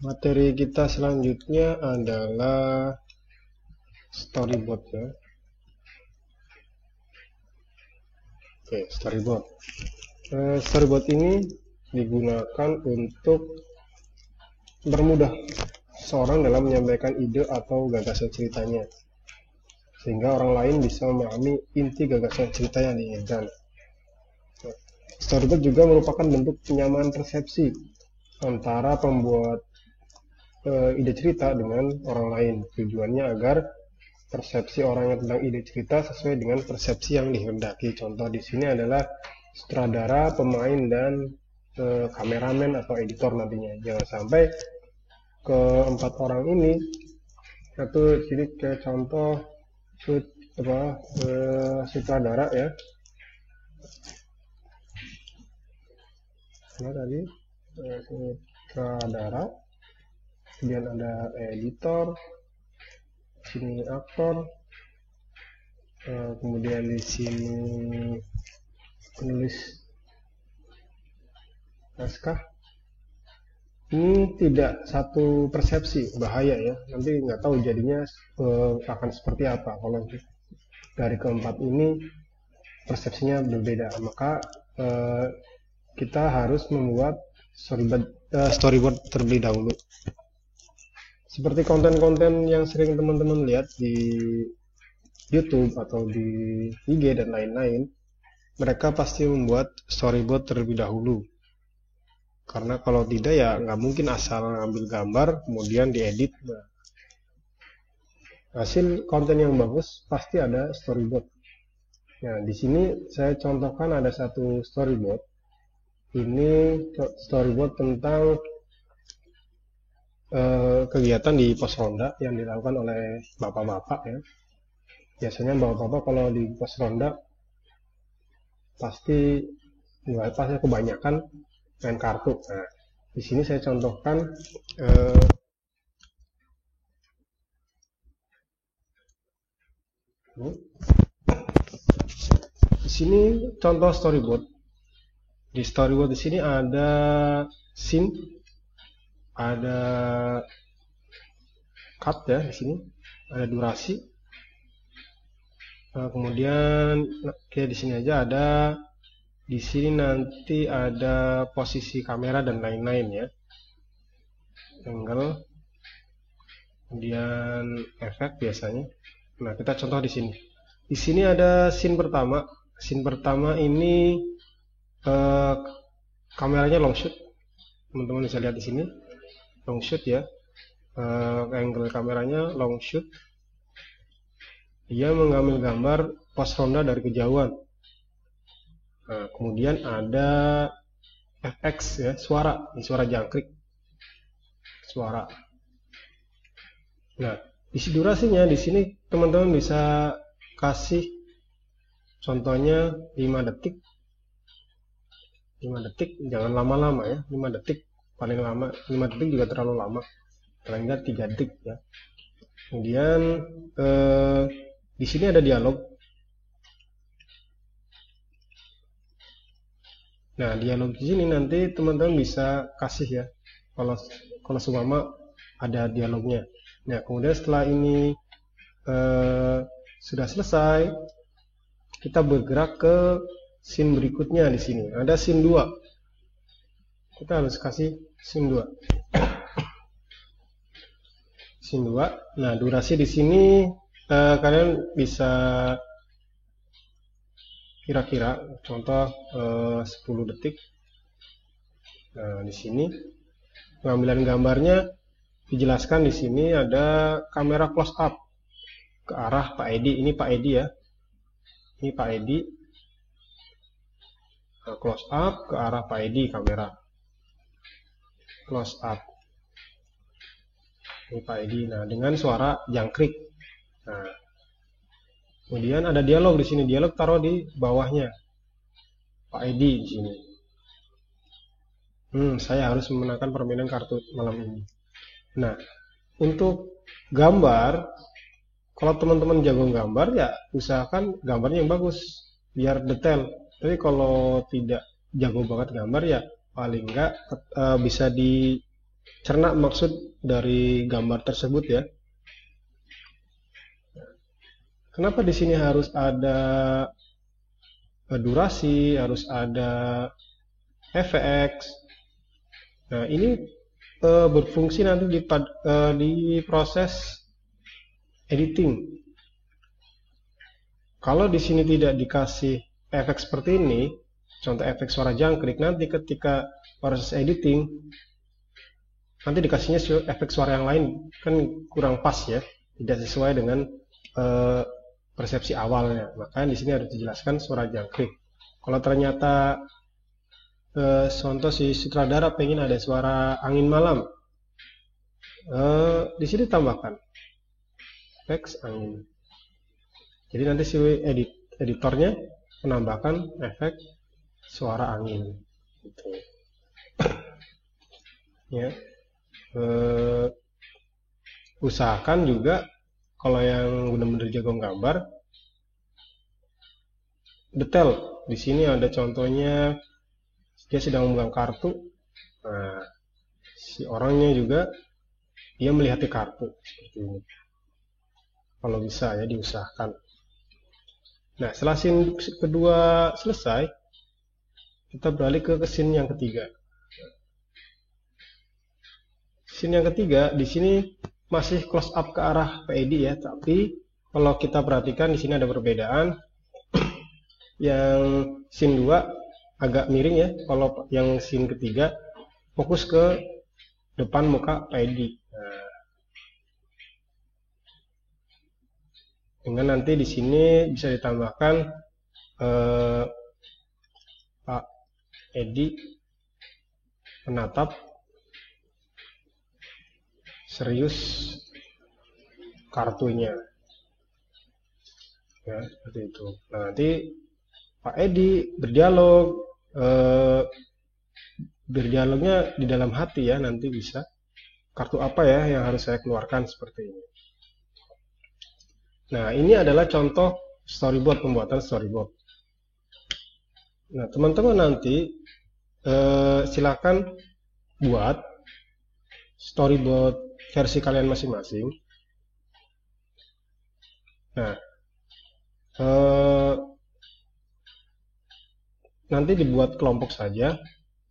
Materi kita selanjutnya adalah storyboard ya. Oke, storyboard. Storyboard ini digunakan untuk bermudah seorang dalam menyampaikan ide atau gagasan ceritanya, sehingga orang lain bisa memahami inti gagasan cerita yang diinginkan. Storyboard juga merupakan bentuk penyamaan persepsi antara pembuat ide cerita dengan orang lain. Tujuannya agar persepsi orangnya tentang ide cerita sesuai dengan persepsi yang dikehendaki. Contoh di sini adalah sutradara, pemain, dan kameramen atau editor nantinya. Jangan sampai keempat orang ini, satu sini kayak contoh sutradara ya. Nah, tadi sutradara, kemudian ada editor, sini aktor, kemudian di sini penulis naskah. Ini tidak satu persepsi, bahaya ya. Nanti nggak tahu jadinya akan seperti apa. Kalau dari keempat ini persepsinya berbeda, maka kita harus membuat storyboard terlebih dahulu. Seperti konten-konten yang sering teman-teman lihat di YouTube atau di IG dan lain-lain, mereka pasti membuat storyboard terlebih dahulu. Karena kalau tidak ya nggak mungkin asal ngambil gambar kemudian diedit. Nah, hasil konten yang bagus pasti ada storyboard. Nah, di sini saya contohkan ada satu storyboard. Ini storyboard tentang kegiatan di pos ronda yang dilakukan oleh bapak-bapak ya. Biasanya bapak-bapak kalau di pos ronda pasti kebanyakan main kartu. Nah, di sini saya contohkan di sini contoh storyboard. Di storyboard di sini ada scene, ada cut ya, di sini ada durasi. Kemudian kayak di sini aja ada, di sini nanti ada posisi kamera dan lain-lain ya, angle, kemudian efek biasanya. Nah, kita contoh di sini. Di sini ada scene pertama. Scene pertama ini kameranya long shoot. Teman-teman bisa lihat di sini long shoot ya. Angle kameranya long shoot. Dia mengambil gambar pos ronda dari kejauhan. Nah, kemudian ada FX ya, suara, suara jangkrik, suara. Nah, isi durasinya di sini teman-teman bisa kasih contohnya 5 detik. 5 detik, jangan lama-lama ya. 5 detik paling lama, 5 detik juga terlalu lama. Paling enggak 3 detik ya. Kemudian di sini ada dialog. Nah, dialog di sini nanti teman-teman bisa kasih ya. Kalau seumpama ada dialognya. Nah, kemudian setelah ini sudah selesai, kita bergerak ke scene berikutnya di sini. Ada scene 2. Kita harus kasih scene 2. Scene 2. Nah, durasi di sini kalian bisa kira-kira contoh 10 detik. Nah, di sini pengambilan gambarnya dijelaskan di sini ada kamera close up ke arah Pak Edi. Ini Pak Edi ya. Ini Pak Edi. Nah, close up ke arah Pak Edi kamera. Close up. Ini Pak Edi. Nah, dengan suara jangkrik. Nah, kemudian ada dialog di sini. Dialog taruh di bawahnya. Pak Edi di sini. Saya harus memenangkan permainan kartu malam ini. Nah, untuk gambar, kalau teman-teman jago gambar ya usahakan gambarnya yang bagus, biar detail. Tapi kalau tidak jago banget gambar ya paling enggak bisa cerna maksud dari gambar tersebut ya. Kenapa di sini harus ada durasi, harus ada efek? Nah, ini berfungsi nanti di proses editing. Kalau di sini tidak dikasih efek seperti ini, contoh efek suara jangkrik, nanti ketika proses editing, nanti dikasihnya efek suara yang lain, kan kurang pas ya, tidak sesuai dengan persepsi awalnya. Maka di sini harus dijelaskan suara jangkrik. Kalau ternyata contoh si sutradara pengen ada suara angin malam, di sini tambahkan efek angin. Jadi nanti si editornya menambahkan efek suara angin. Gitu. Ya, usahakan juga kalau yang benar-benar jago gambar, detail. Di sini ada contohnya dia sedang memegang kartu. Nah, si orangnya juga dia melihat kartu seperti ini. Kalau bisa ya diusahakan. Nah, setelah scene kedua selesai, kita beralih ke scene yang ketiga. Scene yang ketiga di sini masih close up ke arah PED ya, tapi kalau kita perhatikan di sini ada perbedaan. Yang scene 2 agak miring ya, kalau yang scene ketiga fokus ke depan muka PED. Nah, dengan nanti di sini bisa ditambahkan Pak Edi menatap serius kartunya ya, seperti itu. Nah, nanti Pak Edi berdialognya di dalam hati ya, nanti bisa kartu apa ya yang harus saya keluarkan seperti ini. Nah, ini adalah contoh storyboard, pembuatan storyboard. Nah, teman-teman nanti silakan buat storyboard versi kalian masing-masing. Nah, nanti dibuat kelompok saja.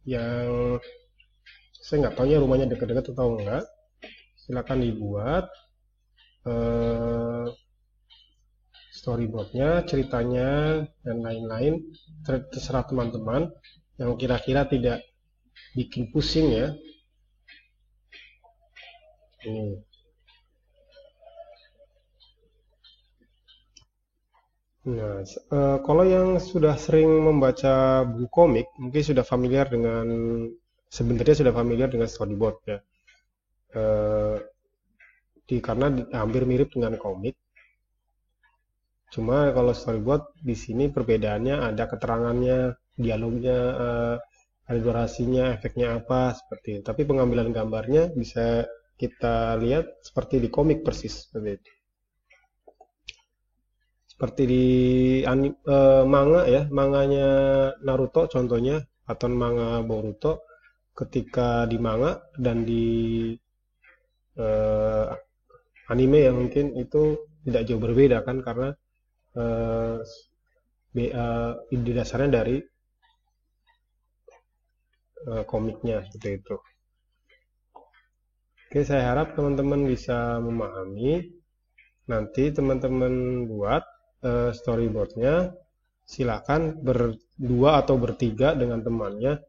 Yang saya nggak tahu ya rumahnya dekat-dekat atau enggak. Silakan dibuat storyboardnya, ceritanya, dan lain-lain. Terserah teman-teman yang kira-kira tidak bikin pusing ya. Ini. Nah, kalau yang sudah sering membaca buku komik, mungkin sudah familiar dengan, sebenarnya sudah familiar dengan storyboard ya. Karena hampir mirip dengan komik. Cuma kalau storyboard di sini perbedaannya ada keterangannya, dialognya, ada durasinya, efeknya apa seperti itu. Tapi pengambilan gambarnya bisa kita lihat seperti di komik persis seperti itu. Seperti di manga ya, manganya Naruto contohnya atau manga Boruto, ketika di manga dan di anime ya mungkin itu tidak jauh berbeda kan, karena ide dasarnya dari komiknya seperti itu. Oke, saya harap teman-teman bisa memahami. Nanti teman-teman buat storyboardnya, silakan berdua atau bertiga dengan temannya.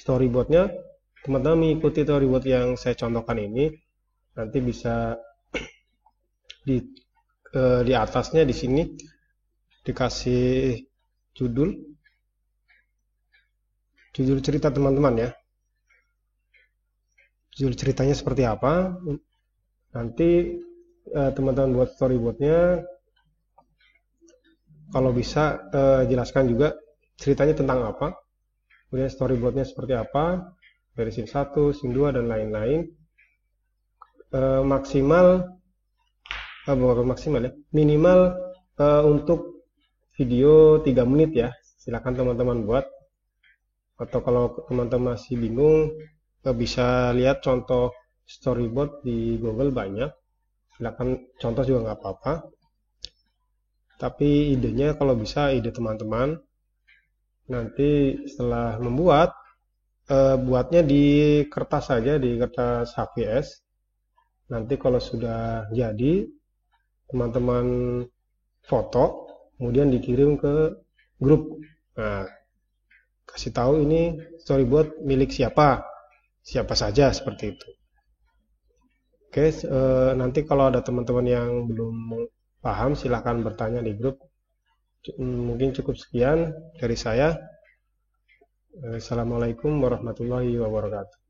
Storyboardnya teman-teman mengikuti storyboard yang saya contohkan ini. Nanti bisa di atasnya di sini dikasih judul cerita teman-teman ya. Judul ceritanya seperti apa. Nanti teman-teman buat storyboardnya, kalau bisa jelaskan juga ceritanya tentang apa, kemudian storyboardnya seperti apa, dari scene 1, scene 2 dan lain-lain. Bukan maksimal ya, minimal untuk video 3 menit ya. Silakan teman-teman buat Atau kalau teman-teman masih bingung, bisa lihat contoh storyboard di Google banyak. Silakan contoh juga nggak apa-apa. Tapi idenya kalau bisa ide teman-teman. Nanti setelah membuat, buatnya di kertas saja, di kertas HVS. Nanti kalau sudah jadi, teman-teman foto, kemudian dikirim ke grup. Nah, kasih tahu ini storyboard milik siapa, siapa saja seperti itu. Oke, nanti kalau ada teman-teman yang belum paham, silahkan bertanya di grup. Mungkin cukup sekian dari saya. Assalamualaikum warahmatullahi wabarakatuh.